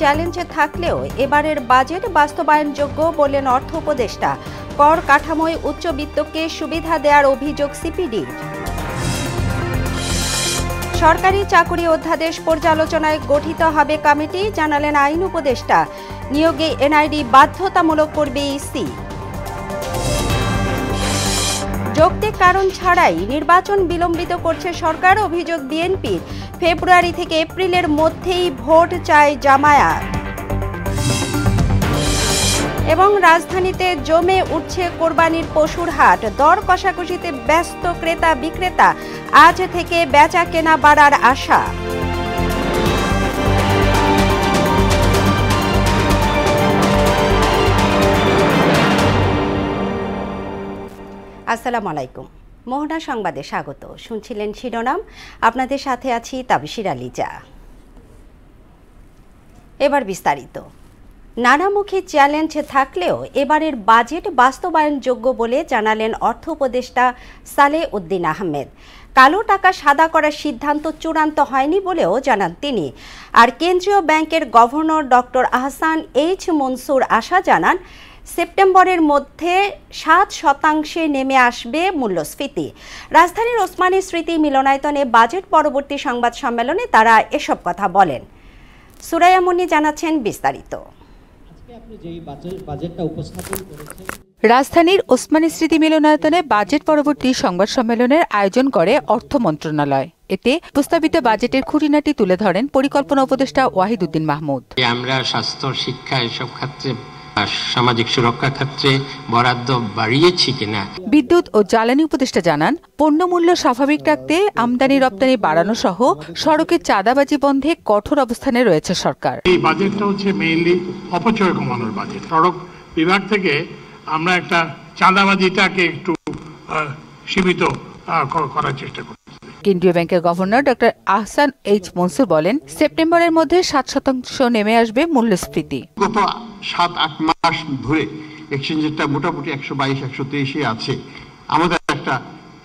চ্যালেঞ্জে থাকলেও এবারের বাজেট বাস্তবায়নযোগ্য বললেন অর্থ উপদেষ্টা। কর কাঠামোয় উচ্চবিত্তকে সুবিধা দেওয়ার অভিযোগ সিপিডির। সরকারি চাকরি অধ্যাদেশ পর্যালোচনায় গঠিত হবে কমিটি, জানালেন আইন উপদেষ্টা। নিয়োগে এনআইডি বাধ্যতামূলক করবে ইসি। যৌক্তিক কারণ ছাড়াই নির্বাচন বিলম্বিত করছে সরকার, অভিযোগ বিএনপির। ফেব্রুয়ারি থেকে এপ্রিলের মধ্যেই ভোট চায় জামায়াত। এবং রাজধানীতে জমে উঠছে কোরবানির পশুর হাট, দর কষাকষিতে ব্যস্ত ক্রেতা বিক্রেতা। আজ থেকে বেচা কেনা বাড়ার আশা। আসসালামু আলাইকুম, মোহনা সংবাদে স্বাগত। শুনছিলেন শিরোনাম, আপনাদের সাথে আছি তাবিশির আলিজা। এবার বিস্তারিত। নানামুখী চ্যালেঞ্জ থাকলেও এবারের বাজেট বাস্তবায়নযোগ্য বলে জানালেন অর্থ উপদেষ্টা সালেহ উদ্দিন আহমেদ। কালো টাকা সাদা করার সিদ্ধান্ত চূড়ান্ত হয়নি বলেও জানান তিনি। আর কেন্দ্রীয় ব্যাংকের governor doctor Ahsan H Mansur আশা জানান, সেপ্টেম্বরের মধ্যে 7% নেমে আসবে মূল্যস্ফীতি। রাজধানীর ওসমানী স্মৃতি মিলনায়তনে বাজেট পরবর্তী সংবাদ সম্মেলনে তারা এসব কথা বলেন। সুরাইয়া মুন্নি জানাচ্ছেন বিস্তারিত। রাজধানীর ওসমানী স্মৃতি মিলনায়তনে বাজেট পরবর্তী সংবাদ সম্মেলনের আয়োজন করে অর্থ মন্ত্রণালয়। এতে প্রস্তাবিত বাজেটের খুঁটিনাটি তুলে ধরেন পরিকল্পনা উপদেষ্টা ওয়াহিদ উদ্দিন মাহমুদ। আমরা স্বাস্থ্য, শিক্ষা এসব ক্ষেত্রে, সামাজিক সুরক্ষা ক্ষেত্রে বরাদ্দ বাড়িয়েছি কিনা। বিদ্যুৎ ও জ্বালানি উপদেষ্টা জানান, পণ্যমূল্য স্বাভাবিক রাখতে আমদানি রপ্তানি বাড়ানো সহ সড়কে চাঁদাবাজি বন্ধে কঠোর অবস্থানে রয়েছে সরকার। এই বাজেটটা হচ্ছে মেইনলি অপচয় কমানোর বাজেট। সড়ক বিভাগ থেকে আমরা একটা চাঁদাবাজিটাকে একটু সীমিত করার চেষ্টা করি। কেন্দ্রীয় ব্যাংকের governor doctor Ahsan H Mansur বলেন, সেপ্টেম্বরের মধ্যে 7% নেমে আসবে মূল্যস্ফীতি। গত 7-8 মাস ধরে এক্সচেঞ্জেরটা মোটামুটি 122-123 আছে। আমাদের একটা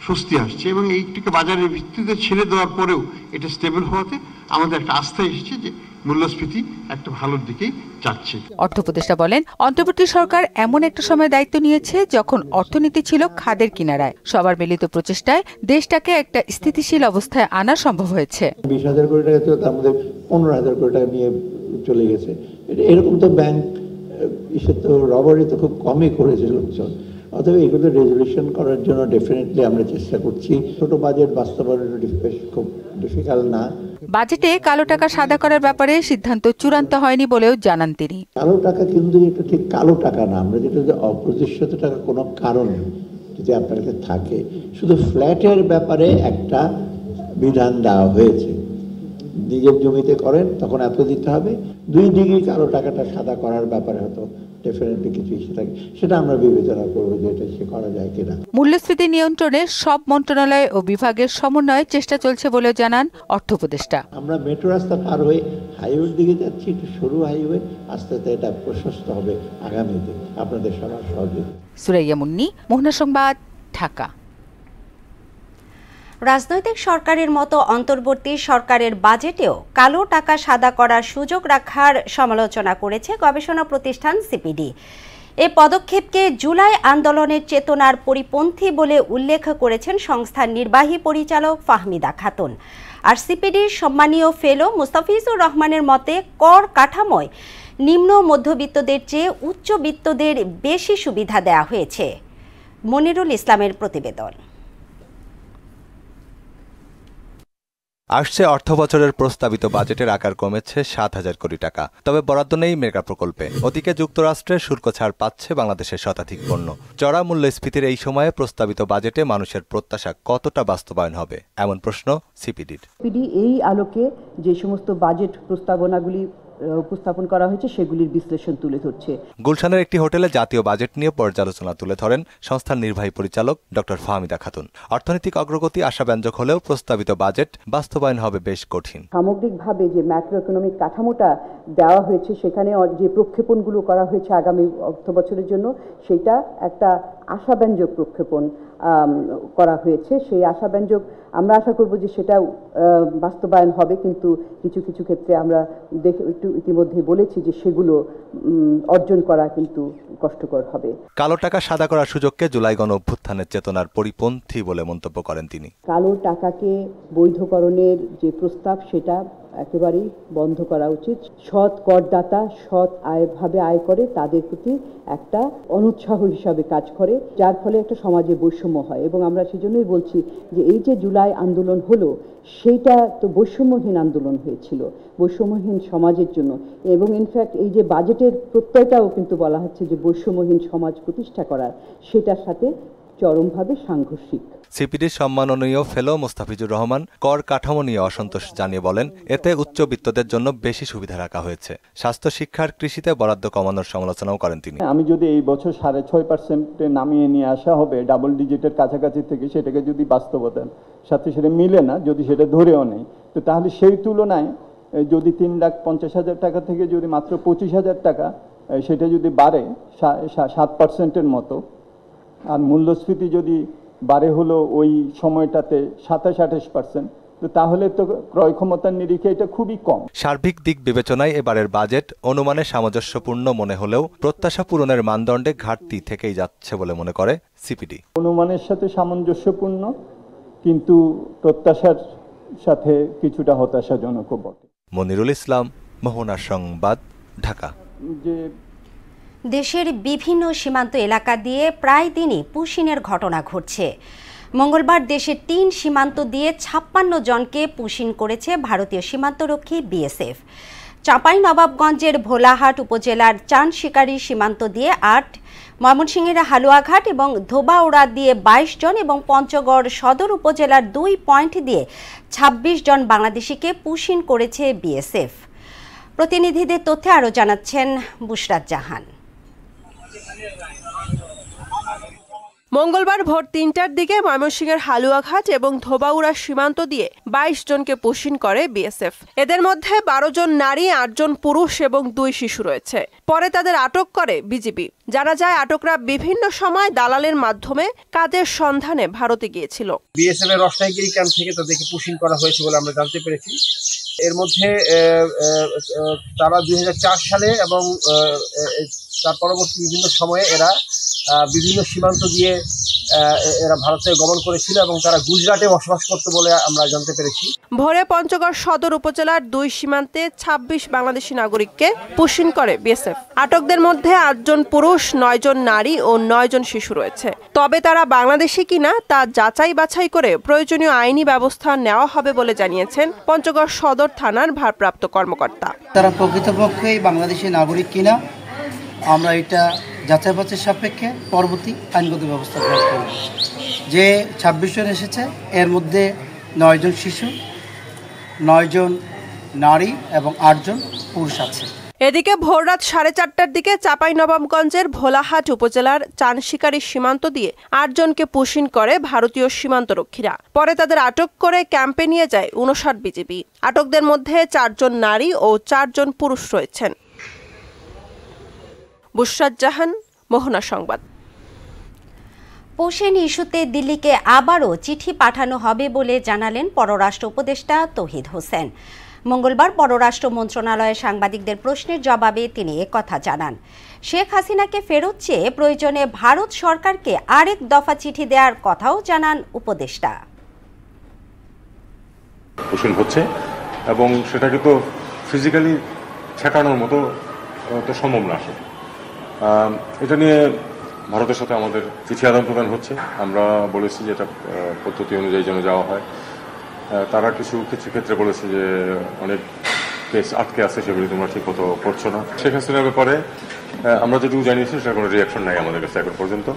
স্বস্তি আসছে এবং এইটিকে বাজারের ভিত্তিতে ছেড়ে দেওয়ার পরেও এটা স্টেবল হওয়াতে আমাদের একটা আস্থা এসেছে যে মূল্যস্ফীতি একটা ভালোর দিকেই যাচ্ছে। অর্থ উপদেষ্টা বলেন, অন্তর্বর্তী সরকার এমন একটা সময় দায়িত্ব নিয়েছে যখন অর্থনীতি ছিল খাদের কিনারায়। সবার মিলিত প্রচেষ্টায় দেশটাকে একটা স্থিতিশীল অবস্থায় আনা সম্ভব হয়েছে। 20,000 কোটি টাকা ছিল, তার মধ্যে 15,000 কোটি টাকা নিয়ে চলে গেছে। এরকম তো ব্যাংক তো রবারি তো খুব কমই করেছে লোকজন। অথবা এগুলো রেজলিউশন করার জন্য ডেফিনেটলি আমরা চেষ্টা করছি। ছোট বাজেট বাস্তবায়ন খুব ডিফিকাল্ট না। বাজেটে কালো টাকা সাদা করার ব্যাপারে সিদ্ধান্ত চূড়ান্ত হয়নি বলেও জানান তিনি। কালো টাকা কিন্তু এটা ঠিক কালো টাকা না, আমরা যেটা যে অপ্রতিষ্ঠিত টাকা কোনো কারণ যদি আপনার কাছে থাকে, শুধু ফ্ল্যাটের ব্যাপারে একটা বিধান দেওয়া হয়েছে। নিজের জমিতে করেন তখন এত দিতে হবে। 2 ডিগ্রি কালো টাকাটা সাদা করার ব্যাপারে হয়তো ডেফিনেটলি কিছু ইস্যু থাকে, সেটা আমরা বিবেচনা করবো যে এটা সে করা যায় কিনা। মূল্যস্ফীতি নিয়ন্ত্রণে সব মন্ত্রণালয় ও বিভাগের সমন্বয়ে চেষ্টা চলছে বলে জানান অর্থ উপদেষ্টা। আমরা মেট্রো রাস্তা পার হয়ে হাইওয়ের দিকে যাচ্ছি, একটু সরু হাইওয়ে, আস্তে আস্তে এটা প্রশস্ত হবে আগামীতে আপনাদের সবার সহযোগিতা। সুরাইয়া মুন্নি, মোহনা সংবাদ, ঢাকা। রাজনৈতিক সরকারের মতো অন্তর্বর্তী সরকারের বাজেটেও কালো টাকা সাদা করার সুযোগ রাখার সমালোচনা করেছে গবেষণা প্রতিষ্ঠান সিপিডি। এ পদক্ষেপকে জুলাই আন্দোলনের চেতনার পরিপন্থী বলে উল্লেখ করেছেন সংস্থার নির্বাহী পরিচালক ফাহমিদা খাতুন। আর সিপিডির সম্মানীয় ফেলো মুস্তাফিজুর রহমানের মতে, কর কাঠামোয় নিম্ন মধ্যবিত্তদের চেয়ে উচ্চবিত্তদের বেশি সুবিধা দেওয়া হয়েছে। মনিরুল ইসলামের প্রতিবেদন। আসছে অর্থবছরের প্রস্তাবিত বাজেটের আকার কমেছে 7,000 কোটি টাকা। তবে বরাদ্দ নেই মেগা প্রকল্পে। ওদিকে যুক্তরাষ্ট্রের শুল্ক ছাড় পাচ্ছে বাংলাদেশের শতাধিক পণ্য। চড়া মূল্যস্ফীতির এই সময়ে প্রস্তাবিত বাজেটে মানুষের প্রত্যাশা কতটা বাস্তবায়ন হবে, এমন প্রশ্ন সিপিডির। সিপিডি এই আলোকে যে সমস্ত বাজেট প্রস্তাবনাগুলি উপস্থাপন করা হয়েছে সেগুলির বিশ্লেষণ তুলে ধরছে। গুলশানের একটি হোটেলে জাতীয় বাজেট নিয়ে পর্যালোচনা তুলে ধরেন সংস্থার নির্বাহী পরিচালক ডক্টর ফাহমিদা খাতুন। অর্থনৈতিক অগ্রগতি আশাব্যঞ্জক হলেও প্রস্তাবিত বাজেট বাস্তবায়ন হবে বেশ কঠিন। সামগ্রিকভাবে যে ম্যাক্রো ইকোনমিক কাঠামোটা দেওয়া হয়েছে, সেখানে যে প্রক্ষেপণগুলো করা হয়েছে আগামী অর্থ বছরের জন্য, সেটা একটা আশাব্যঞ্জক প্রক্ষেপণ করা হয়েছে। সেই আশাব্যঞ্জক আমরা আশা করব যে সেটা বাস্তবায়ন হবে, কিন্তু কিছু কিছু ক্ষেত্রে আমরা একটু ইতিমধ্যে বলেছি যে সেগুলো অর্জন করা কিন্তু কষ্টকর হবে। কালো টাকা সাদা করার সুযোগকে জুলাই গণ অভ্যুত্থানের চেতনার পরিপন্থী বলে মন্তব্য করেন তিনি। কালো টাকাকে বৈধকরণের যে প্রস্তাব সেটা একেবারেই বন্ধ করা উচিত। সৎ করদাতা সৎ আয়ভাবে আয় করে তাদের প্রতি একটা অনুৎসাহ হিসাবে কাজ করে, যার ফলে একটা সমাজে বৈষম্য হয়। এবং আমরা সেজন্যই বলছি যে এই যে জুলাই আন্দোলন হলো সেইটা তো বৈষম্যহীন আন্দোলন হয়েছিল, বৈষম্যহীন সমাজের জন্য। এবং ইনফ্যাক্ট এই যে বাজেটের প্রত্যয়টাও কিন্তু বলা হচ্ছে যে বৈষম্যহীন সমাজ প্রতিষ্ঠা করার, সেটার সাথে চরমভাবে সাংঘর্ষিক। সিপিডির সম্মাননীয় ফেলো মোস্তাফিজুর রহমান কর কাঠামো নিয়ে অসন্তোষ জানিয়ে বলেন, এতে উচ্চবিত্তদের জন্য বেশি সুবিধা রাখা হয়েছে। স্বাস্থ্য, শিক্ষার, কৃষিতে বরাদ্দ কমানোর সমালোচনাও করেন তিনি। আমি যদি এই বছর 6.5% নামিয়ে নিয়ে আসা হবে ডাবল ডিজিটের কাছাকাছি থেকে, সেটাকে যদি বাস্তবতার সাথে সেটা মিলে না, যদি সেটা ধরেও নেই, তো তাহলে সেই তুলনায় যদি 3,50,000 টাকা থেকে যদি মাত্র 25,000 টাকা সেটা যদি বাড়ে 7%-এর মতো, আর মূল্যস্ফীতি যদি বাড়ে হলো ওই সময়টাতে 27-28%, তো তাহলে তো ক্রয় ক্ষমতার নিরিখে এটা খুবই কম। সার্বিক দিক বিবেচনায় এবারের বাজেট অনুমানে সামঞ্জস্যপূর্ণ মনে হলেও প্রত্যাশা পূরণের মানদণ্ডে ঘাটতি থেকেই যাচ্ছে বলে মনে করে সিপিডি। অনুমানের সাথে সামঞ্জস্যপূর্ণ, কিন্তু প্রত্যাশার সাথে কিছুটা হতাশাজনকও বটে। মনিরুল ইসলাম, মোহনা সংবাদ, ঢাকা। দেশের বিভিন্ন সীমান্ত এলাকা দিয়ে প্রায় দিনই পুশিনের ঘটনা ঘটছে। মঙ্গলবার দেশের 3 সীমান্ত দিয়ে 56 জনকে পুশিন করেছে ভারতীয় সীমান্তরক্ষী বিএসএফ। চাঁপাইনবাবগঞ্জের ভোলাহাট উপজেলার চানশিকারি সীমান্ত দিয়ে 8, ময়মনসিংহের হালুয়াঘাট এবং ধোবাউড়া দিয়ে 22 জন এবং পঞ্চগড় সদর উপজেলার 2 পয়েন্ট দিয়ে 26 জন বাংলাদেশিকে পুশিন করেছে বিএসএফ। প্রতিনিধিদের তথ্যে আরও জানাচ্ছেন বুশরাত জাহান। মঙ্গলবার ভোর 3টার দিকে ময়মনসিংহের হালুয়াঘাট এবং ধোবাউড়া সীমান্ত দিয়ে 22 জনকে পুশিন করে বিএসএফ। এদের মধ্যে 12 জন নারী, 8 জন পুরুষ এবং 2 শিশু রয়েছে। পরে তাদের আটক করে বিজিবি। জানা যায় আটকরা বিভিন্ন সময় দালালের মাধ্যমে কাজের সন্ধানে ভারতে গিয়েছিল। বিএসএফ এর রসনাইগিরি ক্যাম্প থেকে তাদেরকে পুশিন করা হয়েছে বলে আমরা জানতে পেরেছি। এর মধ্যে তারা 2004 সালে এবং তার পরবর্তী বিভিন্ন সময়ে এরা বিভিন্ন সীমান্ত দিয়ে এরা ভারতে গমন করেছিল এবং তারা গুজরাটে বসবাস করতে বলে আমরা জানতে পেরেছি। ভোরে পঞ্চগড় সদর উপজেলার 2 সীমান্তে 26 বাংলাদেশি নাগরিককে পুশিন করে বিএসএফ। আটকদের মধ্যে 8 জন পুরুষ, 9 জন নারী ও 9 জন শিশু রয়েছে। তবে তারা বাংলাদেশি কিনা তা যাচাই বাছাই করে প্রয়োজনীয় আইনি ব্যবস্থা নেওয়া হবে বলে জানিয়েছেন পঞ্চগড় সদর থানার ভারপ্রাপ্ত কর্মকর্তা। তারা প্রকৃতপক্ষেই বাংলাদেশি নাগরিক কিনা আমরা এটা যাচাই বাছাই সাপেক্ষে পরবর্তী আইনগত ব্যবস্থা গ্রহণ করব। যে 26 জন এসেছে এর মধ্যে 9 জন শিশু, 9 জন নারী এবং 8 জন পুরুষ আছে। এদিকে ভোররাত 4:30টার দিকে চাঁপাইনবাবগঞ্জের ভোলাহাট উপজেলার চানশিকারি সীমান্ত দিয়ে 8 জনকে পুশিন করে ভারতীয় সীমান্তরক্ষীরা। পরে তাদের আটক করে ক্যাম্পে নিয়ে যায় 59 বিজিবি। আটকদের মধ্যে 4 জন নারী ও 4 জন পুরুষ রয়েছেন। বুশরাত জাহান, মোহনা সংবাদ। পুশিন ইস্যুতে দিল্লিকে আবারও চিঠি পাঠানো হবে বলে জানালেন পররাষ্ট্র উপদেষ্টা তৌহিদ হোসেন। মঙ্গলবার পররাষ্ট্র মন্ত্রণালয়ে সাংবাদিকদের প্রশ্নের জবাবে তিনি একথা জানান। শেখ হাসিনাকে ফেরত চেয়ে প্রয়োজনে ভারত সরকারকে আরেক দফা চিঠি দেওয়ার কথাও জানান উপদেষ্টা। পুশিন হচ্ছে এবং সেটাকে তো ফিজিক্যালি ঠেকানোর মতো তো সম্ভব না আসলে। এটা নিয়ে ভারতের সাথে আমাদের চিঠি আদান প্রদান হচ্ছে। আমরা বলেছি যে এটা পদ্ধতি অনুযায়ী যেন যাওয়া হয়। তারা কিছু ক্ষেত্রে বলেছে যে অনেক কেস আটকে আছে, সেগুলি তোমরা ঠিক মতো করছো না। শেখ হাসিনার ব্যাপারে আমরা যেটুকু জানিয়েছি সেটা কোনো রিয়াকশন নাই আমাদের কাছে এখন পর্যন্ত।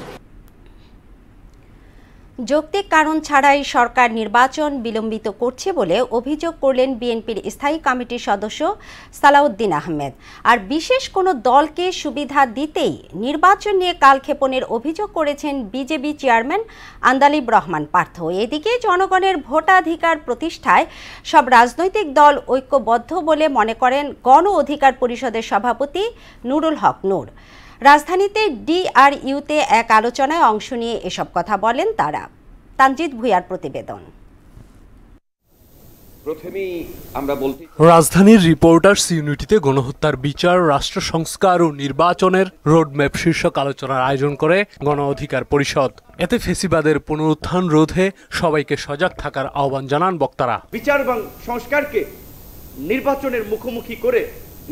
যৌক্তিক কারণ ছাড়াই সরকার নির্বাচন বিলম্বিত করছে বলে অভিযোগ করলেন বিএনপির স্থায়ী কমিটির সদস্য সালাউদ্দিন আহমেদ। আর বিশেষ কোনো দলকে সুবিধা দিতেই নির্বাচন নিয়ে কালক্ষেপণের অভিযোগ করেছেন বিজেপি চেয়ারম্যান আন্দালিব রহমান পার্থ। এদিকে জনগণের ভোটাধিকার প্রতিষ্ঠায় সব রাজনৈতিক দল ঐক্যবদ্ধ বলে মনে করেন গণ অধিকার পরিষদের সভাপতি নুরুল হক নূর। রাজধানীতে ডিআরইউতে এক আলোচনায় অংশ নিয়ে এসব কথা বলেন তারা। তানজিদ ভুঁইয়ার প্রতিবেদন। রাজধানীর রিপোর্টার্স ইউনিটিতে গণহত্যার বিচার, রাষ্ট্র সংস্কার ও নির্বাচনের রোডম্যাপ শীর্ষক আলোচনার আয়োজন করে গণ অধিকার পরিষদ। এতে ফেসিবাদের পুনরুত্থান রোধে সবাইকে সজাগ থাকার আহ্বান জানান বক্তারা। বিচার এবং সংস্কারকে নির্বাচনের মুখোমুখি করে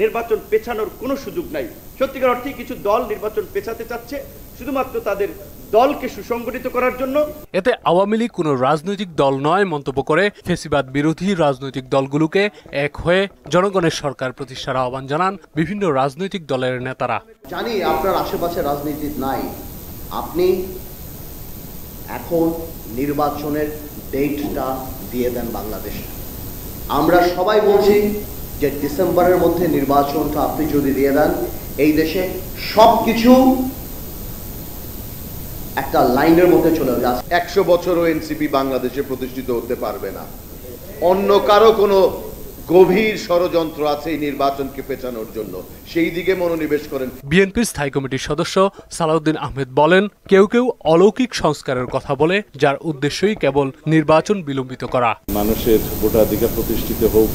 নির্বাচন পেছানোর কোনো সুযোগ নাই। সত্যিকার অর্থে কিছু দল নির্বাচন পেছাতে চাচ্ছে শুধুমাত্র তাদের দলকে সুসংগঠিত করার জন্য। এতে আওয়ামী লীগ কোনো রাজনৈতিক দল নয় মন্তব্য করে ফেসিবাদ বিরোধী রাজনৈতিক দলগুলোকে এক হয়ে জনগণের সরকার প্রতিষ্ঠার আহ্বান জানান বিভিন্ন রাজনৈতিক দলের নেতারা। জানি আপনার আশেপাশে রাজনীতি নাই, আপনি এখন নির্বাচনের ডেটটা দিয়ে দেন বাংলাদেশে। আমরা সবাই বলছি যে ডিসেম্বরের মধ্যে নির্বাচনটা আপনি যদি দিয়ে দেন, এই দেশে সবকিছু একটা লাইনের মধ্যে চলে যাবে। 100 বছরও এনসিপি বাংলাদেশে প্রতিষ্ঠিত হতে পারবে না। অন্য কারো কোনো গভীর ষড়যন্ত্র আছে এই নির্বাচনকে পেছানোর জন্য, সেই দিকে মনোনিবেশ করেন। বিএনপির স্থায়ী কমিটির সদস্য সালাউদ্দিন আহমেদ বলেন, কেউ কেউ অলৌকিক সংস্কারের কথা বলে, যার উদ্দেশ্যই কেবল নির্বাচন বিলম্বিত করা। মানুষের ভোটাধিকার প্রতিষ্ঠিত হোক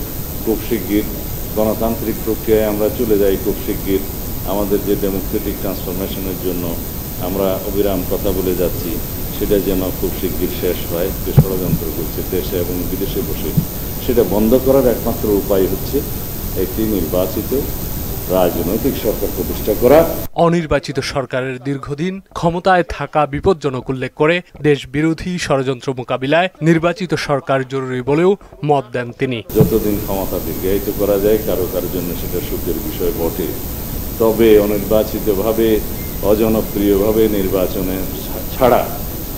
খুব শিগগির, গণতান্ত্রিক প্রক্রিয়ায় আমরা চলে যাই খুব শিগগির। আমাদের যে ডেমোক্রেটিক ট্রান্সফরমেশনের জন্য আমরা অবিরাম কথা বলে যাচ্ছি, সেটা যেন খুব শিগগির শেষ হয়। যে ষড়যন্ত্র করছে দেশে এবং বিদেশে বসে, সেটা বন্ধ করার একমাত্র উপায় হচ্ছে একটি নির্বাচিত রাজনৈতিক সরকার প্রতিষ্ঠা করা। অনির্বাচিত সরকারের দীর্ঘদিন ক্ষমতায় থাকা বিপজ্জনক উল্লেখ করে দেশ বিরোধী ষড়যন্ত্র মোকাবিলায় নির্বাচিত সরকার জরুরি বলেও মত দেন তিনি। যতদিন ক্ষমতা দীর্ঘায়িত করা যায় কারো কারোর জন্য সেটা সুখের বিষয় বটে, তবে অনির্বাচিতভাবে অজনপ্রিয়ভাবে নির্বাচনে ছাড়া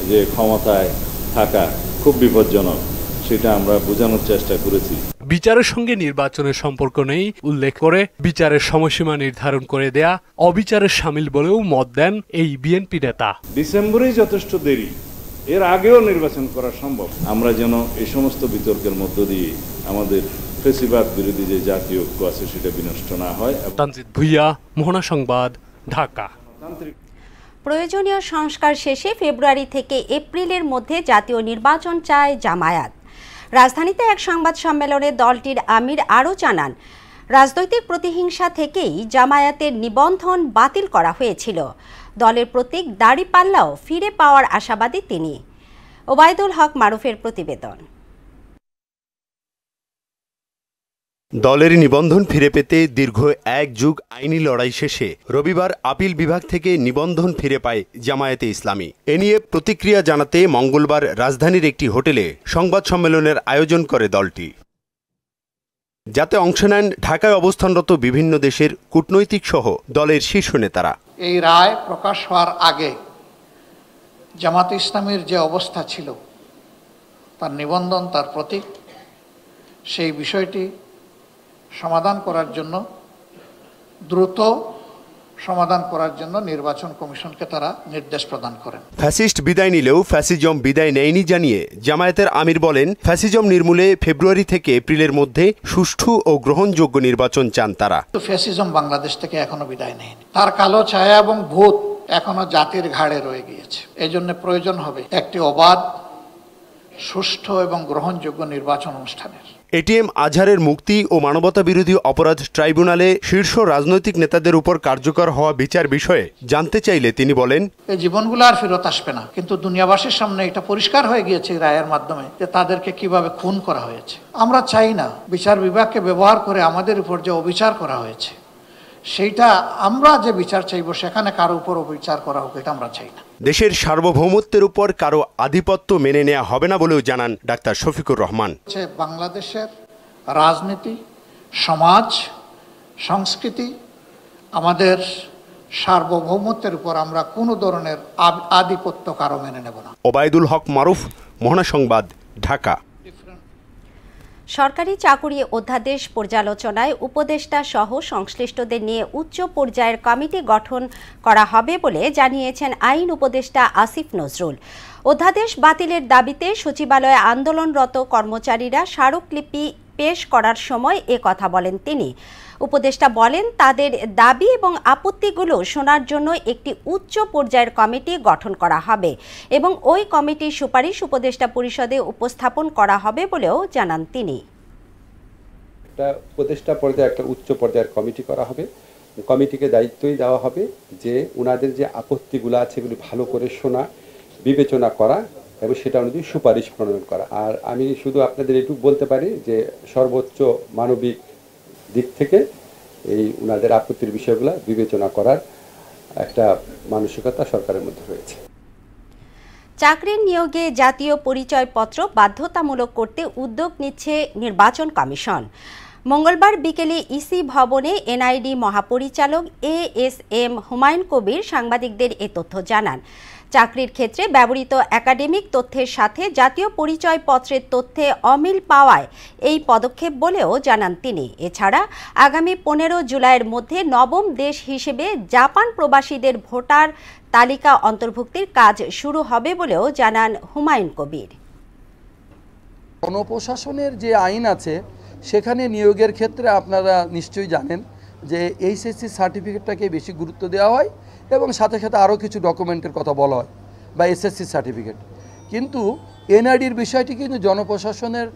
যে ক্ষমতায় থাকা খুব বিপজ্জনক, সেটা আমরা বোঝানোর চেষ্টা করেছি। বিচারের সঙ্গে নির্বাচনের সম্পর্ক নেই উল্লেখ করে বিচারের সময়সীমা নির্ধারণ করে দেয়া অবিচারের শামিল বলেও মত দেন এই বিএনপি নেতা। ডিসেম্বরেই যথেষ্ট দেরি, এর আগেও নির্বাচন করা সম্ভব। আমরা যেন এই সমস্ত বিতর্কের মধ্য দিয়ে আমাদের ফেসিবাদ বিরোধী যে জাতীয় ঐক্য আছে সেটা বিনষ্ট না হয়। তানজিদ ভুঁইয়া, মোহনা সংবাদ, ঢাকা। প্রয়োজনীয় সংস্কার শেষে ফেব্রুয়ারি থেকে এপ্রিলের মধ্যে জাতীয় নির্বাচন চায় জামায়াত। রাজধানীতে এক সংবাদ সম্মেলনে দলটির আমির আরও জানান, রাজনৈতিক প্রতিহিংসা থেকেই জামায়াতের নিবন্ধন বাতিল করা হয়েছিল। দলের প্রতীক দাড়িপাল্লাও ফিরে পাওয়ার আশাবাদী তিনি। ওবায়দুল হক মারুফের প্রতিবেদন। দলের নিবন্ধন ফিরে পেতে দীর্ঘ এক যুগ আইনি লড়াই শেষে রবিবার আপিল বিভাগ থেকে নিবন্ধন ফিরে পায় জামায়াতে ইসলামী। এ নিয়ে প্রতিক্রিয়া জানাতে মঙ্গলবার রাজধানীর একটি হোটেলে সংবাদ সম্মেলনের আয়োজন করে দলটি, যাতে অংশ নেন ঢাকায় অবস্থানরত বিভিন্ন দেশের কূটনৈতিক সহ দলের শীর্ষ নেতারা। এই রায় প্রকাশ হওয়ার আগে জামায়াতে ইসলামীর যে অবস্থা ছিল, তার নিবন্ধন, তার প্রতীক, সেই বিষয়টি সমাধান করার জন্য, দ্রুত সমাধান করার জন্য নির্বাচন কমিশনকে তারা নির্দেশ প্রদান করেন। ফ্যাসিস্ট বিদায় নিলেও ফ্যাসিজম বিদায় নেয়নি জানিয়ে জামায়াতের আমির বলেন, ফ্যাসিজম নির্মূলে ফেব্রুয়ারি থেকে এপ্রিলের মধ্যে সুষ্ঠু ও গ্রহণযোগ্য নির্বাচন চান তারা। ফ্যাসিজম বাংলাদেশ থেকে এখনো বিদায় নেয়নি, তার কালো ছায়া এবং ভূত এখনো জাতির ঘাড়ে রয়ে গিয়েছে। এই জন্য প্রয়োজন হবে একটি অবাধ, সুষ্ঠু এবং গ্রহণযোগ্য নির্বাচন অনুষ্ঠানের। এটিএম আজহারের মুক্তি ও মানবতা বিরোধী অপরাধ ট্রাইব্যুনালে শীর্ষ রাজনৈতিক নেতাদের উপর কার্যকর হওয়া বিচার বিষয়ে জানতে চাইলে তিনি বলেন, এই জীবনগুলো আর ফেরত আসবে না, কিন্তু দুনিয়াবাসীর সামনে এটা পরিষ্কার হয়ে গিয়েছে রায়ের মাধ্যমে যে তাদেরকে কিভাবে খুন করা হয়েছে। আমরা চাই না বিচার বিভাগকে ব্যবহার করে আমাদের উপর যে অবিচার করা হয়েছে, সেইটা আমরা যে বিচার চাইব সেখানে কারো উপর অবিচার করা হোক, এটা আমরা চাই না। দেশের সার্বভৌমত্বের উপর কারো আধিপত্য মেনে নেওয়া হবে না বলেও জানান ডাক্তার শফিকুর রহমান। বাংলাদেশের রাজনীতি, সমাজ, সংস্কৃতি, আমাদের সার্বভৌমত্বের উপর আমরা কোনো ধরনের আধিপত্য কারো মেনে নেব না। ওবায়দুল হক মারুফ, মোহনা সংবাদ, ঢাকা। সরকারি চাকুরি অধ্যাদেশ পর্যালোচনায় উপদেষ্টা সহ সংশ্লিষ্টদের নিয়ে উচ্চ পর্যায়ের কমিটি গঠন করা হবে বলে জানিয়েছেন আইন উপদেষ্টা আসিফ নজরুল। অধ্যাদেশ বাতিলের দাবিতে সচিবালয়ে আন্দোলনরত কর্মচারীরা স্মারকলিপি পেশ করার সময় এ কথা বলেন তিনি। উপদেষ্টা বলেন, তাদের দাবি এবং আপত্তিগুলো শোনার জন্য একটি উচ্চ পর্যায়ের কমিটি গঠন করা হবে এবং ওই কমিটির সুপারিশ উপদেষ্টা পরিষদে উপস্থাপন করা হবে বলেও জানান তিনি। উপদেষ্টা পর্যায়ে একটা উচ্চ পর্যায়ের কমিটি করা হবে। কমিটিকে দায়িত্বই দেওয়া হবে যে ওনাদের যে আপত্তিগুলো আছে এগুলি ভালো করে শোনা, বিবেচনা করা এবং সেটা অনুযায়ী সুপারিশ প্রণয়ন করা। আর আমি শুধু আপনাদের একটু বলতে পারি যে সর্বোচ্চ মানবিক দিক থেকে এই ওনাদের আপত্তির বিষয়গুলো বিবেচনা করার একটা মানসিকতা সরকারের মধ্যে রয়েছে। চাকরির নিয়োগে জাতীয় পরিচয়পত্র বাধ্যতামূলক করতে উদ্যোগ নিচ্ছে নির্বাচন কমিশন। মঙ্গলবার বিকেলে ইসি ভবনে এনআইডি মহাপরিচালক ASM হুমায়ুন কবির সাংবাদিকদের এ তথ্য জানান। চাকরির ক্ষেত্রে ব্যবহৃত একাডেমিক তথ্যের সাথে জাতীয় পরিচয়পত্রের তথ্যে অমিল পাওয়ায় এই পদক্ষেপ বলেও জানান তিনি। এছাড়া আগামী 15 জুলাইয়ের মধ্যে নবম দেশ হিসেবে জাপান প্রবাসীদের ভোটার তালিকা অন্তর্ভুক্তির কাজ শুরু হবে বলেও জানান হুমায়ুন কবির। গণপ্রশাসনের যে আইন আছে সেখানে নিয়োগের ক্ষেত্রে আপনারা নিশ্চয়ই জানেন যে এইচএসসি সার্টিফিকেটটাকে বেশি গুরুত্ব দেওয়া হয় এবং সাথে সাথে আরও কিছু ডকুমেন্টের কথা বলা হয় বা এসএসসি সার্টিফিকেট। কিন্তু এনআইডির বিষয়টি কিন্তু জনপ্রশাসনের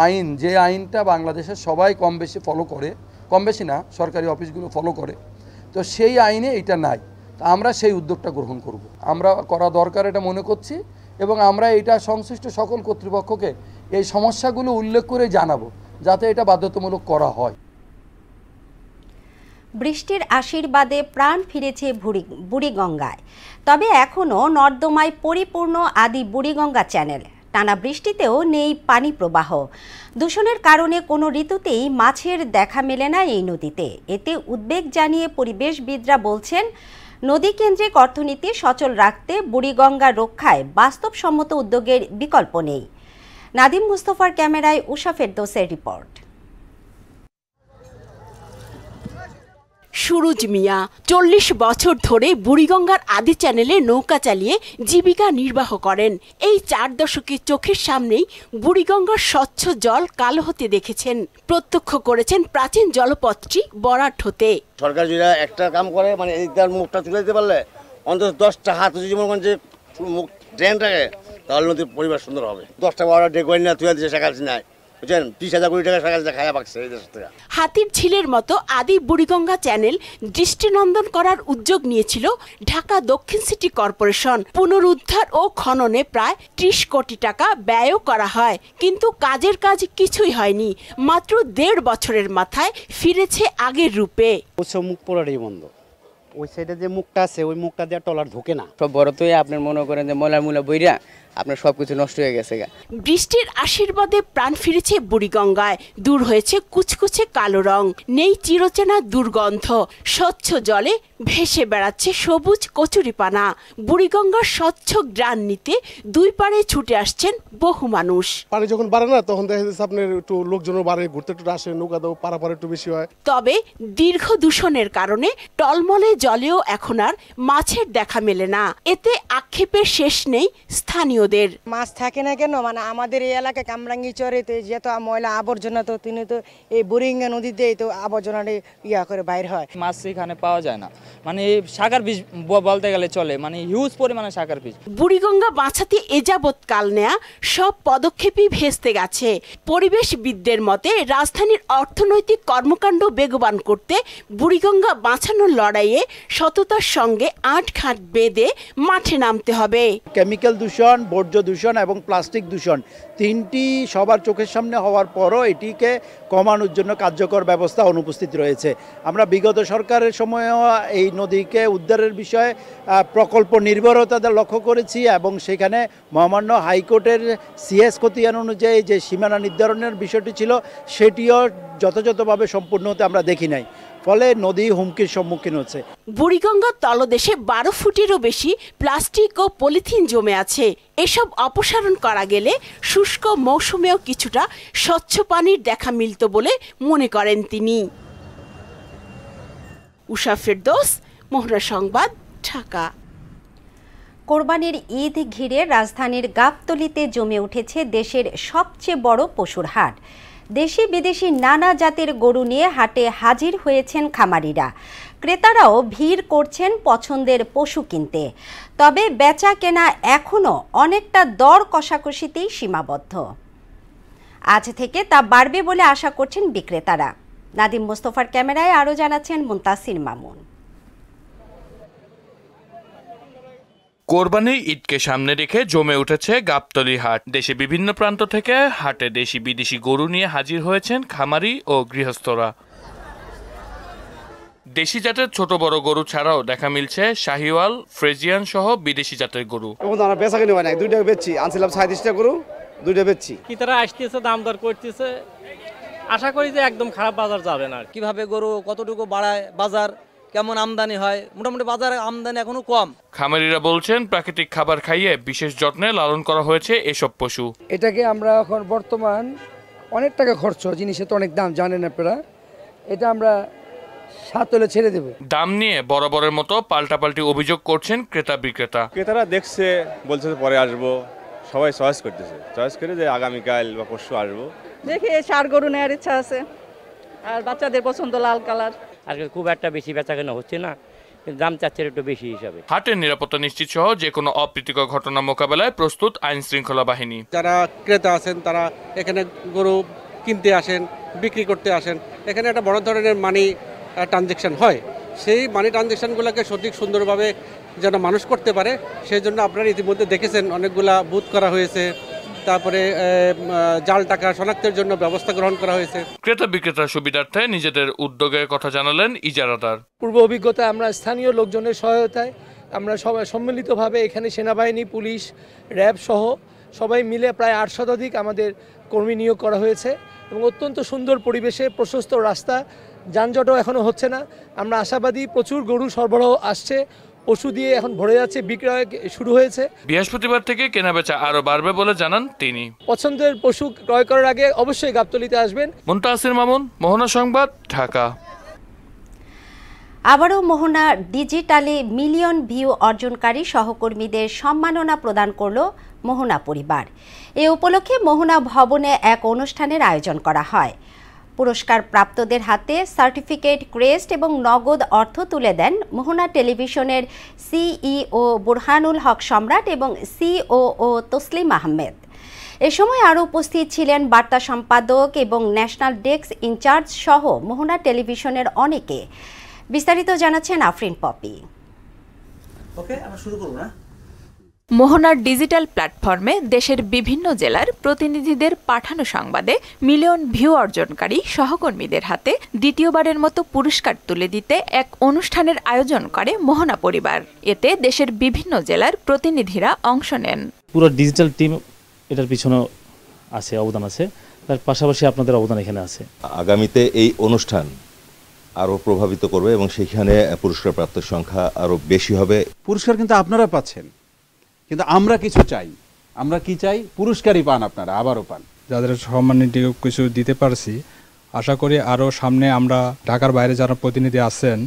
আইন, যে আইনটা বাংলাদেশের সবাই কম বেশি ফলো করে, কম বেশি না সরকারি অফিসগুলো ফলো করে, তো সেই আইনে এটা নাই। তো আমরা সেই উদ্যোগটা গ্রহণ করব, আমরা করা দরকার এটা মনে করছি এবং আমরা এটা সংশ্লিষ্ট সকল কর্তৃপক্ষকে এই সমস্যাগুলো উল্লেখ করে জানাবো যাতে এটা বাধ্যতামূলক করা হয়। বৃষ্টির আশীর্বাদে প্রাণ ফিরেছে বুড়িগঙ্গায়, তবে এখনও নর্দমায় পরিপূর্ণ আদি বুড়িগঙ্গা চ্যানেল। টানা বৃষ্টিতেও নেই পানি প্রবাহ। দূষণের কারণে কোনো ঋতুতেই মাছের দেখা মেলে না এই নদীতে। এতে উদ্বেগ জানিয়ে পরিবেশবিদরা বলছেন, নদী কেন্দ্রিক অর্থনীতি সচল রাখতে বুড়িগঙ্গা রক্ষায় বাস্তবসম্মত উদ্যোগের বিকল্প নেই। নাদিম মুস্তফার ক্যামেরায় উষা ফেরদৌসের রিপোর্ট। সুরুজ মিয়া 40 বছর ধরে বুড়িগঙ্গার আদি চ্যানেলে নৌকা চালিয়ে জীবিকা নির্বাহ করেন। এই 4 দশকে চোখের সামনেই বুড়িগঙ্গার স্বচ্ছ জল কালো হতে দেখেছেন। প্রত্যক্ষ করেছেন প্রাচীন জলপথটি বরাট হতে। সরকার যদি একটা কাম করে, মানে এইটার মুখটা তুলে দিতে পারলে অন্তত 10টা হাত যদি মনে করেন যে মুখ ড্রেনটাকে, তাহলে নদীর পরিবেশ সুন্দর হবে। 10টা 12টা ডেকোয়ার না তুলে দিচ্ছে শেখাল নাই, বুঝছেন, 30,000 কোটি টাকা শেখাল খায়া পাকছে এই দেশ থেকে। হাতির ঝিলের মতো আদি বুড়িগঙ্গা চ্যানেল দৃষ্টিনন্দন করার উদ্যোগ নিয়েছিল ঢাকা দক্ষিণ সিটি কর্পোরেশন। পুনরুদ্ধার ও খননে প্রায় 30 কোটি টাকা ব্যয়ও করা হয়, কিন্তু কাজের কাজ কিছুই হয়নি। মাত্র 1.5 বছরের মাথায় ফিরেছে আগের রূপে। মুখ পুরোটাই বন্ধ, ওই সাইডে যে মুখটা আছে ওই মুখটা দিয়ে টলার ঢোকে না। সব বড় তো আপনার মনে করেন যে ময়লা বইরা আপনার সবকিছু নষ্ট হয়ে গেছে। বৃষ্টির আশীর্বাদে প্রাণ ফিরেছে বুড়িগঙ্গায়। দূর হয়েছে কুচকুচে কালো রং, নেই চিরচেনা দুর্গন্ধ। স্বচ্ছ জলে ভেসে বেড়াচ্ছে সবুজ কচুরিপানা। বুড়িগঙ্গার স্বচ্ছ গ্রান নিতে দুই পাড়ে ছুটে আসছেন বহু মানুষ। পানি যখন বাড়ে না তখন দেখা যাচ্ছে আপনার একটু লোকজনও বাড়ে, ঘুরতে একটু আসে, নৌকা দাও পারাপার একটু বেশি হয়। তবে দীর্ঘ দূষণের কারণে টলমলে জলেও এখন আর মাছের দেখা মেলে না। এতে আক্ষেপের শেষ নেই স্থানীয়। মাছ থাকে না কেন, মানে আমাদের এই এলাকায় কামরাঙ্গি চরেতে যত ময়লা আবর্জনা, তো তিনি তো এই বুড়িগঙ্গা নদীতেই তো আবর্জনাটা করে বাইর হয়। মাছ এখানে পাওয়া যায় না, মানে শাকার বীজ বলতে গেলে চলে, মানে হিউজ পরিমাণে শাকার বীজ। বুড়িগঙ্গা বাঁচাতে এযাবৎ কাল নেয়া সব পদক্ষেপই ভেস্তে গেছে। পরিবেশবিদদের মতে রাজধানীর অর্থনৈতিক কর্মকাণ্ড বেগবান করতে বুড়িগঙ্গা বাঁচানোর লড়াইয়ে সততার সঙ্গে আঁটঘাট বেঁধে মাঠে নামতে হবে। কেমিক্যাল দূষণ, বর্জ্য দূষণ এবং প্লাস্টিক দূষণ তিনটি সবার চোখের সামনে হওয়ার পরও এটিকে কমানোর জন্য কার্যকর ব্যবস্থা অনুপস্থিত রয়েছে। আমরা বিগত সরকারের সময়েও এই নদীকে উদ্ধারের বিষয়ে প্রকল্প নির্ভরতা লক্ষ্য করেছি এবং সেখানে মহামান্য হাইকোর্টের সিএস খতিয়ান অনুযায়ী যে সীমানা নির্ধারণের বিষয়টি ছিল সেটিও যথাযথভাবে সম্পূর্ণ হতে আমরা দেখি নাই, ফলে নদী হুমকির সম্মুখীন হচ্ছে। বুড়িগঙ্গার তলদেশে 12 ফুটেরও বেশি প্লাস্টিক ও পলিথিন জমে আছে। এসব অপসারণ করা গেলে শুষ্ক মৌসুমেও কিছুটা স্বচ্ছ পানির দেখা মিলত বলে মনে করেন তিনি। উষা ফেরদৌস, মোহনা সংবাদ, ঢাকা। কোরবানির ঈদ ঘিরে রাজধানীর গাবতলীতে জমে উঠেছে দেশের সবচেয়ে বড় পশুর হাট। দেশি বিদেশি নানা জাতের গরু নিয়ে হাটে হাজির হয়েছেন খামারিরা। ক্রেতারাও ভিড় করছেন পছন্দের পশু কিনতে। তবে বেচা কেনা এখনও অনেকটা দর কষাকষিতেই সীমাবদ্ধ। আজ থেকে তা বাড়বে বলে আশা করছেন বিক্রেতারা। নাদিম মোস্তফার ক্যামেরায় আরও জানাচ্ছেন মুনতাসির মামুন। কোরবানির ঈদকে সামনে রেখে জমে উঠেছে গাবতলী হাট। দেশে বিভিন্ন প্রান্ত থেকে হাটে দেশি বিদেশি গরু নিয়ে হাজির হয়েছেন খামারি ও গৃহস্থরা। দেশি জাতের ছোট বড় গরু ছাড়াও দেখা মিলছে শাহিওয়াল, ফ্রেজিয়ান সহ বিদেশি জাতের গরু। আমরা বেচা কিনে হয় না, দুইটা বেচছি, আনছিলাম 37টা গরু, দুইটা বেচছি। কি তারা আসতেছে, দাম দর করতেছে, আশা করি যে একদম খারাপ বাজার যাবে না। কিভাবে গরু কতটুকু বাড়ায়, বাজার কেমন আমদানি হয়, মোটামুটি বাজারে আমদানি এখনো কম। খামারিরা বলছেন প্রাকৃতিক খাবার খাইয়ে বিশেষ যত্নে লালন করা হয়েছে এসব পশু। এটাকে আমরা এখন বর্তমান অনেক টাকা খরচ, জিনিসের তো অনেক দাম জানেন আপনারা, এটা আমরা 7 হলে ছেড়ে দেব। দাম নিয়ে বরাবরের মতো পাল্টাপাল্টি অভিযোগ করছেন ক্রেতা বিক্রেতা। ক্রেতারা দেখছে, বলছে পরে আসবো, সবাই চয়েস করতেছে, চয়েস করে যে আগামীকাল বা পরশু আসবো। দেখে ষাঁড় গরু নেওয়ার ইচ্ছা আছে, আর বাচ্চাদের পছন্দ লাল কালার। আজকে খুব একটা বেশি বেচাকেনা হচ্ছে না, কিন্তু দাম চাচ্ছে একটু বেশি হিসাবে। হাটের নিরাপত্তা নিশ্চিত সহ যে কোনো অপ্রীতিকর ঘটনা মোকাবেলায় প্রস্তুত আইন শৃঙ্খলা বাহিনী। যারা ক্রেতা আছেন তারা এখানে গরু কিনতে আসেন, বিক্রি করতে আসেন, এখানে একটা বড় ধরনের মানি ট্রানজ্যাকশন হয়। সেই মানি ট্রানজ্যাকশনগুলোকে সঠিক সুন্দরভাবে যেন মানুষ করতে পারে, সেই জন্য আপনারা ইতিমধ্যে দেখেছেন অনেকগুলা বুথ করা হয়েছে, তারপরে জাল টাকা শনাক্তের জন্য ব্যবস্থা গ্রহণ করা হয়েছে। ক্রেতা বিক্রেতার সুবিধার্থে নিজেদের উদ্যোগের কথা জানালেন ইজারাদার। পূর্ব অভিজ্ঞতা, আমরা স্থানীয় লোকজনের সহায়তায় আমরা সবাই সম্মিলিতভাবে এখানে সেনাবাহিনী, পুলিশ, র্যাব সহ সবাই মিলে প্রায় 8 শতাধিক আমাদের কর্মী নিয়োগ করা হয়েছে এবং অত্যন্ত সুন্দর পরিবেশে, প্রশস্ত রাস্তা, যানজটও এখনও হচ্ছে না। আমরা আশাবাদী, প্রচুর গরু সরবরাহ আসছে, পশু দিয়ে এখন ভরে যাচ্ছে, বিক্রয় শুরু হয়েছে। বৃহস্পতিবার থেকে কেনাবেচা আরো বাড়বে বলে জানান তিনি। পছন্দের পশু ক্রয় করার আগে অবশ্যই গাবতলীতে আসবেন। মুনতাসির মামুন, মোহনা সংবাদ, ঢাকা। আবারও মোহনা ডিজিটালে মিলিয়ন ভিউ অর্জনকারী সহকর্মীদের সম্মাননা প্রদান করল মোহনা পরিবার। এ উপলক্ষে মোহনা ভবনে এক অনুষ্ঠানের আয়োজন করা হয়। পুরস্কার প্রাপ্তদের হাতে সার্টিফিকেট, ক্রেস্ট এবং নগদ অর্থ তুলে দেন মোহনা টেলিভিশনের সিইও বুরহানুল হক সম্রাট এবং সিওও তসলিম আহমেদ। এ সময় আরও উপস্থিত ছিলেন বার্তা সম্পাদক এবং ন্যাশনাল ডেস্ক ইনচার্জ সহ মোহনা টেলিভিশনের অনেকে। বিস্তারিত জানাচ্ছেন আফরিন পপি। ওকে, আমরা শুরু করব না। মোহনার ডিজিটাল প্ল্যাটফর্মে দেশের বিভিন্ন জেলার প্রতিনিধিদের পাঠানো সংবাদে মিলিয়ন ভিউ অর্জনকারী সহকর্মীদের হাতে দ্বিতীয়বারের মতো পুরস্কার তুলে দিতে এক অনুষ্ঠানের আয়োজন করে মোহনা পরিবার। এতে দেশের বিভিন্ন জেলার প্রতিনিধিরা অংশ নেন। পুরো ডিজিটাল টিম এটার পিছনে আছে, অবদান আছে, তার পাশাপাশি আপনাদের অবদান এখানে আছে। আগামীতে এই অনুষ্ঠান আরও প্রভাবিত করবে এবং সেখানে পুরস্কার প্রাপ্তের সংখ্যা আরও বেশি হবে। পুরস্কার কিন্তু আপনারা পাচ্ছেন, কিন্তু আমরা কিছু চাই। আমরা কি চাই? পুরস্কারই পান আপনারা, আবারও পান। যাদের সম্মানিত কিছু দিতে পারছি, আশা করি আরও সামনে আমরা ঢাকার বাইরে যারা প্রতিনিধি আছেন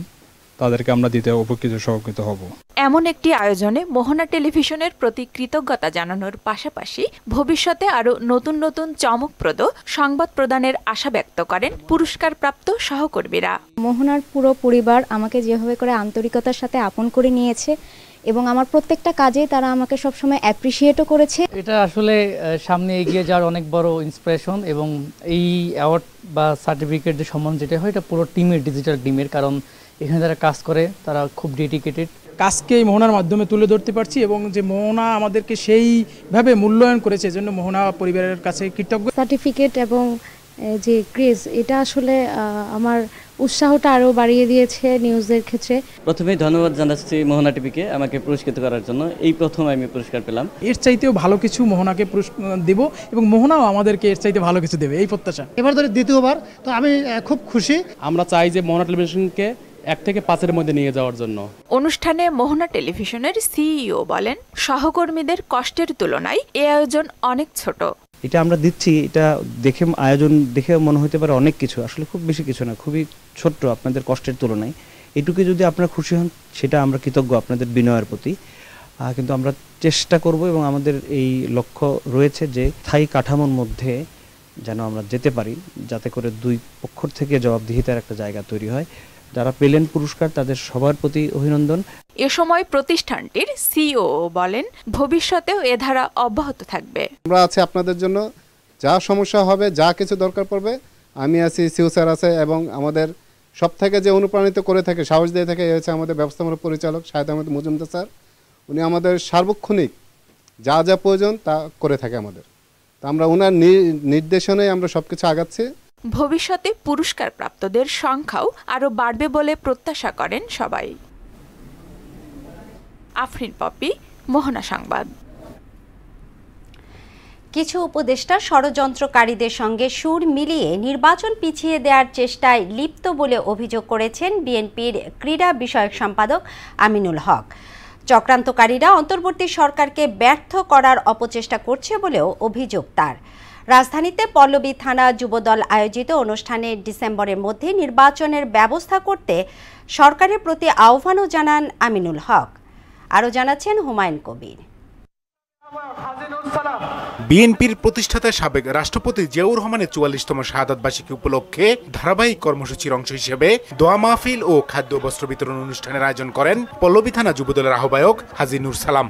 তাদেরকে আমরা দিতে উপকৃত সহকৃত হব। এমন একটি আয়োজনে মোহনা টেলিভিশনের প্রতি কৃতজ্ঞতা জানানোর পাশাপাশি ভবিষ্যতে আরও নতুন নতুন চমকপ্রদ সংবাদ প্রদানের আশা ব্যক্ত করেন পুরস্কারপ্রাপ্ত সহকর্মীরা। মোহনার পুরো পরিবার আমাকে যেভাবে করে আন্তরিকতার সাথে আপন করে নিয়েছে এবং আমার প্রত্যেকটা কাজে তারা আমাকে সবসময় অ্যাপ্রিসিয়েটও করেছে। এটা আসলে সামনে এগিয়ে যাওয়ার অনেক বড় ইন্সপিরেশন এবং এই অ্যাওয়ার্ড বা সার্টিফিকেট যে সম্মান যেটা হয় এটা পুরো টিমের, ডিজিটাল টিমের, কারণ এখানে যারা কাজ করে তারা খুব ডেডিকেটেড। কাজকে এই মোহনার মাধ্যমে তুলে ধরতে পারছি এবং যে মোহনা আমাদেরকে সেইভাবে মূল্যায়ন করেছে, এজন্য মোহনা পরিবারের কাছে কৃতজ্ঞ। সার্টিফিকেট এবং যে ক্রেজ, এটা আসলে আমার উৎসাহটা আরও বাড়িয়ে দিয়েছে নিউজের ক্ষেত্রে। প্রথমেই ধন্যবাদ জানাচ্ছি মোহনা টিভিকে আমাকে পুরস্কৃত করার জন্য। এই প্রথম আমি পুরস্কার পেলাম। এর চাইতেও ভালো কিছু মোহনাকে দেব এবং মোহনাও আমাদেরকে এর চাইতে ভালো কিছু দেবে, এই প্রত্যাশা। এবার ধরে দ্বিতীয়বার, তো আমি খুব খুশি। আমরা চাই যে মোহনা টেলিভিশনকে 1 থেকে 5-এর মধ্যে নিয়ে যাওয়ার জন্য। অনুষ্ঠানে মোহনা টেলিভিশনের সিইও বলেন, সহকর্মীদের কষ্টের তুলনায় এই আয়োজন অনেক ছোট। এটা আমরা দিচ্ছি, এটা দেখে আয়োজন দেখে মনে হতে পারে অনেক কিছু, আসলে খুব বেশি কিছু না, খুবই ছোট্ট আপনাদের কষ্টের তুলনায়। এটুকু যদি আপনারা খুশি হন সেটা আমরা কৃতজ্ঞ আপনাদের বিনয়ের প্রতি। কিন্তু আমরা চেষ্টা করব এবং আমাদের এই লক্ষ্য রয়েছে যে স্থায়ী কাঠামোর মধ্যে যেন আমরা যেতে পারি, যাতে করে দুই পক্ষ থেকে জবাবদিহিতার একটা জায়গা তৈরি হয়। যারা পেলেন পুরস্কার তাদের সবার প্রতি অভিনন্দন। এ সময় প্রতিষ্ঠানটির সিইও বলেন, ভবিষ্যতেও এ ধারা অব্যাহত থাকবে। আমরা আছি আপনাদের জন্য, যা সমস্যা হবে, যা কিছু দরকার পড়বে আমি আছি, সিউ স্যার আছে, এবং আমাদের সব থেকে যে অনুপ্রাণিত করে থাকে, সাহস দিয়ে থাকে, হচ্ছে আমাদের ব্যবস্থাপনা পরিচালক শাহেদ আহমেদ মজুমদার স্যার। উনি আমাদের সার্বক্ষণিক যা যা প্রয়োজন তা করে থাকে আমাদের। তা আমরা ওনার নির্দেশনায় আমরা সব কিছু আগাচ্ছি। ভবিষ্যতে পুরস্কার প্রাপ্তদের সংখ্যাও আরও বাড়বে বলে প্রত্যাশা করেন সবাই। আফরিন পপি, মোহনা সংবাদ। কিছু উপদেষ্টা ষড়যন্ত্রকারীদের সঙ্গে সুর মিলিয়ে নির্বাচন পিছিয়ে দেওয়ার চেষ্টায় লিপ্ত বলে অভিযোগ করেছেন বিএনপির ক্রীড়া বিষয়ক সম্পাদক আমিনুল হক। চক্রান্তকারীরা অন্তর্বর্তী সরকারকে ব্যর্থ করার অপচেষ্টা করছে বলেও অভিযোগ তার। রাজধানীতে পল্লবী থানা যুবদল আয়োজিত অনুষ্ঠানে ডিসেম্বরের মধ্যে নির্বাচনের ব্যবস্থা করতে সরকারের প্রতি আহ্বানও জানান আমিনুল হক। আরও জানাচ্ছেন হুমায়ুন কবির। বিএনপির প্রতিষ্ঠাতা সাবেক রাষ্ট্রপতি জিয়াউর রহমানের ৪৪তম শাহাদাত বার্ষিকী উপলক্ষে ধারাবাহিক কর্মসূচির অংশ হিসেবে দোয়া মাহফিল ও খাদ্য বস্ত্র বিতরণ অনুষ্ঠানের আয়োজন করেন পল্লবী থানা যুবদলের আহ্বায়ক হাজী নূর সালাম।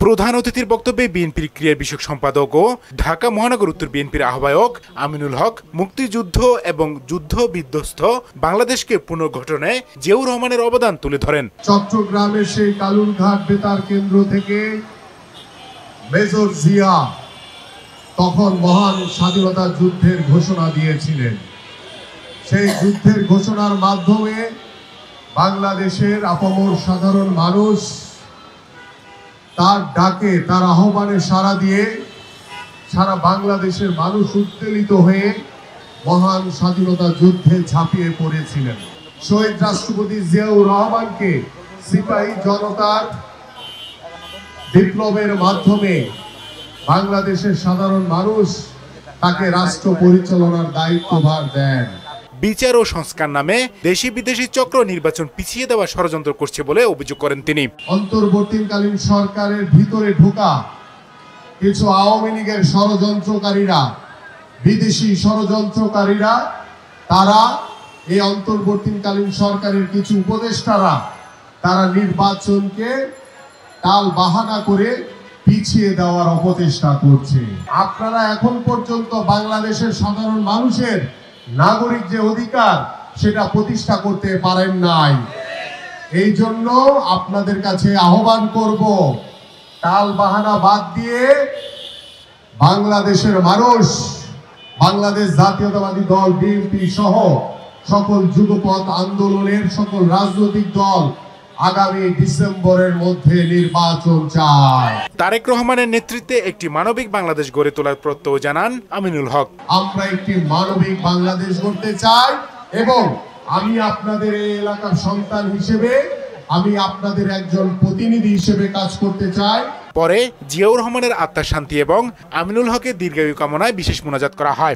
প্রধান অতিথির বক্তব্যে বিএনপির ক্রীড়া বিষয়ক সম্পাদক ও ঢাকা মহানগর উত্তর বিএনপির আহ্বায়ক আমিনুল হক মুক্তিযুদ্ধ এবং যুদ্ধ বিধ্বস্ত বাংলাদেশকে পুনর্গঠনে জিয়াউর রহমানের অবদান তুলে ধরেন। চট্টগ্রামের সেই কালুরঘাট বেতার কেন্দ্র থেকে মেজর জিয়া তখন মহান স্বাধীনতা যুদ্ধের ঘোষণা দিয়েছিলেন। সেই যুদ্ধের ঘোষণার মাধ্যমে বাংলাদেশের আপামর সাধারণ মানুষ তার ডাকে, তার আহ্বানে সাড়া দিয়ে সারা বাংলাদেশের মানুষ উত্তেলিত হয়ে মহান স্বাধীনতা যুদ্ধে ঝাঁপিয়ে পড়েছিলেন। শহীদ রাষ্ট্রপতি জিয়াউর রহমানকে সিপাহী জনতার বিপ্লবের মাধ্যমে বাংলাদেশের সাধারণ মানুষ তাকে রাষ্ট্র পরিচালনার দায়িত্বভার দেন। বিচার ও সংস্কার নামে দেশি বিদেশি চক্র নির্বাচন পিছিয়ে দেওয়ার ষড়যন্ত্র করছে বলে অভিযোগ করেন তিনি। অন্তর্বর্তীকালীন সরকারের ভিতরে ঢোকা কিছু আওয়ামী লীগের ষড়যন্ত্রকারীরা, বিদেশি ষড়যন্ত্রকারীরা, তারা এই অন্তর্বর্তীকালীন সরকারের কিছু উপদেষ্টারা তারা নির্বাচনকে টাল বাহানা করে পিছিয়ে দেওয়ার অপচেষ্টা করছে। আপনারা এখন পর্যন্ত বাংলাদেশের সাধারণ মানুষের নাগরিক যে অধিকার সেটা প্রতিষ্ঠা করতে পারেন নাই। এই জন্য আপনাদের কাছে আহ্বান করব, টাল বাহানা বাদ দিয়ে বাংলাদেশের মানুষ, বাংলাদেশ জাতীয়তাবাদী দল বিএনপি সহ সকল যুগপৎ আন্দোলনের সকল রাজনৈতিক দল আগামী ডিসেম্বরের মধ্যে নির্বাচন চায়। তারেক রহমানের নেতৃত্বে একটি মানবিক বাংলাদেশ গড়ে তোলার প্রত্যয় জানান আমিনুল হক। আমরা একটি মানবিক বাংলাদেশ গড়তে চাই এবং আমি আপনাদের এই এলাকার সন্তান হিসেবে, আমি আপনাদের একজন প্রতিনিধি হিসেবে কাজ করতে চাই। পরে জিয়াউর রহমানের আত্মার শান্তি এবং আমিনুল হকের দীর্ঘায়ু কামনায় বিশেষ মোনাজাত করা হয়।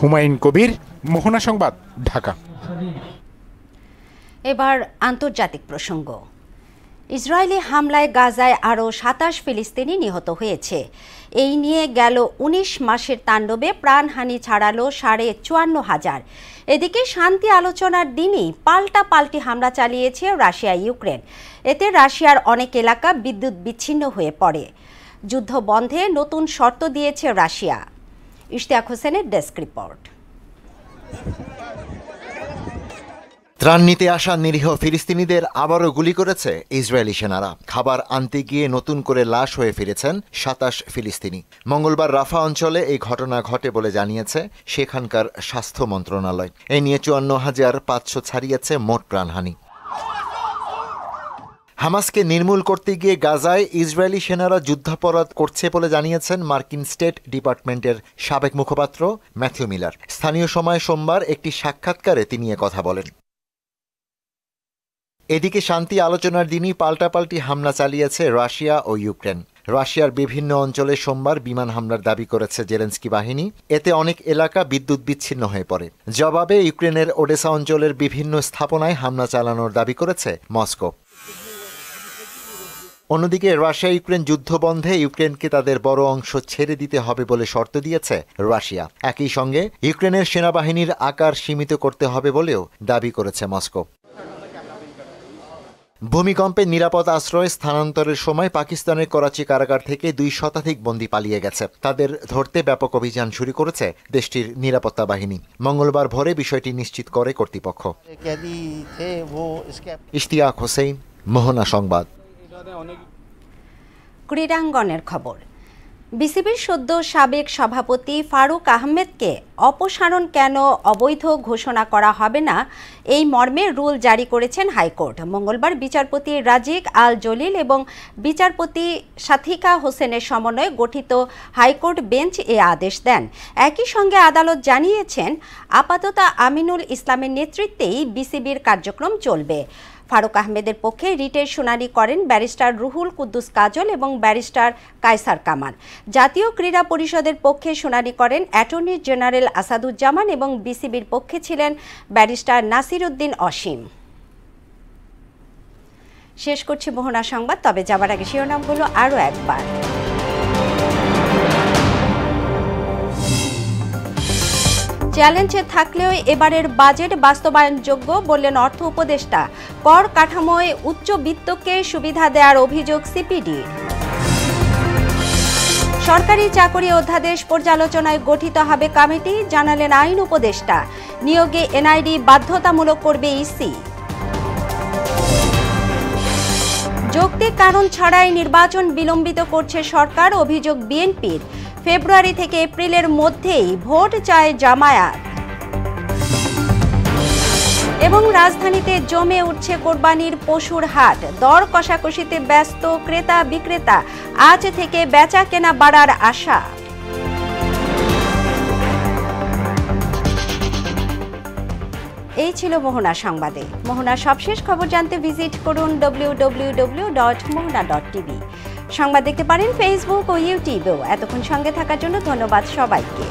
হুমায়ুন কবির, মোহনা সংবাদ, ঢাকা। এবার আন্তর্জাতিক প্রসঙ্গ। ইসরায়েলি হামলায় গাজায় আরও ২৭ ফিলিস্তিনি নিহত হয়েছে। এই নিয়ে গেল ১৯ মাসের তাণ্ডবে প্রাণহানি ছাড়ালো ৫৪,৫০০। এদিকে শান্তি আলোচনার দিনই পাল্টাপাল্টি হামলা চালিয়েছে রাশিয়া ইউক্রেন। এতে রাশিয়ার অনেক এলাকা বিদ্যুৎ বিচ্ছিন্ন হয়ে পড়ে। যুদ্ধ বন্ধে নতুন শর্ত দিয়েছে রাশিয়া। ইশতিয়াক হোসেনের ডেস্ক রিপোর্ট। ত্রাণ নিতে আসা নিরীহ ফিলিস্তিনিদের আবারও গুলি করেছে ইসরায়েলি সেনারা। খাবার আনতে গিয়ে নতুন করে লাশ হয়ে ফিরেছেন ২৭ ফিলিস্তিনি। মঙ্গলবার রাফা অঞ্চলে এই ঘটনা ঘটে বলে জানিয়েছে সেখানকার স্বাস্থ্য মন্ত্রণালয়। এই নিয়ে ৫৪,৫০০ ছাড়িয়েছে মোট প্রাণহানি। হামাসকে নির্মূল করতে গিয়ে গাজায় ইসরায়েলি সেনারা যুদ্ধাপরাধ করছে বলে জানিয়েছেন মার্কিন স্টেট ডিপার্টমেন্টের সাবেক মুখপাত্র ম্যাথিউ মিলার। স্থানীয় সময় সোমবার একটি সাক্ষাৎকারে তিনি কথা বলেন। এদিকে শান্তি আলোচনার দিনই পাল্টাপাল্টি হামলা চালিয়েছে রাশিয়া ও ইউক্রেন। রাশিয়ার বিভিন্ন অঞ্চলে সোমবার বিমান হামলার দাবি করেছে জেলেনস্কি বাহিনী। এতে অনেক এলাকা বিদ্যুৎ বিচ্ছিন্ন হয়ে পড়ে। জবাবে ইউক্রেনের ওডেসা অঞ্চলের বিভিন্ন স্থাপনায় হামলা চালানোর দাবি করেছে মস্কো। অন্যদিকে রাশিয়া ইউক্রেন যুদ্ধ বন্ধে ইউক্রেনকে তাদের বড় অংশ ছেড়ে দিতে হবে বলে শর্ত দিয়েছে রাশিয়া। একই সঙ্গে ইউক্রেনের সেনাবাহিনীর আকার সীমিত করতে হবে বলেও দাবি করেছে মস্কো। ভূমিকম্পে নিরাপদ আশ্রয়ে স্থানান্তরের সময় পাকিস্তানের করাচি কারাগার থেকে 2 শতাধিক বন্দী পালিয়ে গেছে। তাদের ধরতে ব্যাপক অভিযান শুরু করেছে দেশটির নিরাপত্তা বাহিনী। মঙ্গলবার ভোরে বিষয়টি নিশ্চিত করে কর্তৃপক্ষ। ইশতিয়াক হোসেন, মোহনা সংবাদ। ক্রীড়াঙ্গনের খবর। বিসিবির সদ্য সাবেক সভাপতি ফারুক আহমেদকে অপসারণ কেন অবৈধ ঘোষণা করা হবে না এই মর্মে রুল জারি করেছেন হাইকোর্ট। মঙ্গলবার বিচারপতি রাজিক আল জলিল এবং বিচারপতি সাথিকা হোসেনের সমন্বয়ে গঠিত হাইকোর্ট বেঞ্চ এ আদেশ দেন। একই সঙ্গে আদালত জানিয়েছেন আপাতত আমিনুল ইসলামের নেতৃত্বেই বিসিবির কার্যক্রম চলবে। ফারুক আহমেদের পক্ষে রিটের শুনানি করেন ব্যারিস্টার রুহুল কুদ্দুস কাজল এবং ব্যারিস্টার কায়সার কামাল। জাতীয় ক্রীড়া পরিষদের পক্ষে শুনানি করেন অ্যাটর্নি জেনারেল আসাদুজ্জামান এবং বিসিবির পক্ষে ছিলেন ব্যারিস্টার নাসির উদ্দিন অসীম। শেষ করছি মোহনা সংবাদ, তবে যাবার আগে শিরোনামগুলো আরও একবার। চ্যালেঞ্জে থাকলেও এবারের বাজেট বাস্তবায়নযোগ্য বললেন অর্থ উপদেষ্টা। কর কাঠামোয় উচ্চবিত্তকে সুবিধা দেওয়ার অভিযোগ সিপিডি। সরকারি চাকরি অধ্যাদেশ পর্যালোচনায় গঠিত হবে কমিটি, জানালেন আইন উপদেষ্টা। নিয়োগে এনআইডি বাধ্যতামূলক করবে ইসি। যৌক্তিক কারণ ছাড়াই নির্বাচন বিলম্বিত করছে সরকার, অভিযোগ বিএনপির। ফেব্রুয়ারি থেকে এপ্রিলের মধ্যেই ভোট চায় জামায়াত। এবং রাজধানীতে জমে উঠছে কোরবানির পশুর হাট, দর কষাকষিতে ব্যস্ত ক্রেতা বিক্রেতা। আজ থেকে বেচা কেনা বাড়ার আশা। এই ছিল মোহনা সংবাদে। মোহনার সবশেষ খবর জানতে ভিজিট করুন www.mohna.tv। সংবাদ দেখতে পারেন ফেসবুক ও ইউটিউবেও। এতক্ষণ সঙ্গে থাকার জন্য ধন্যবাদ সবাইকে।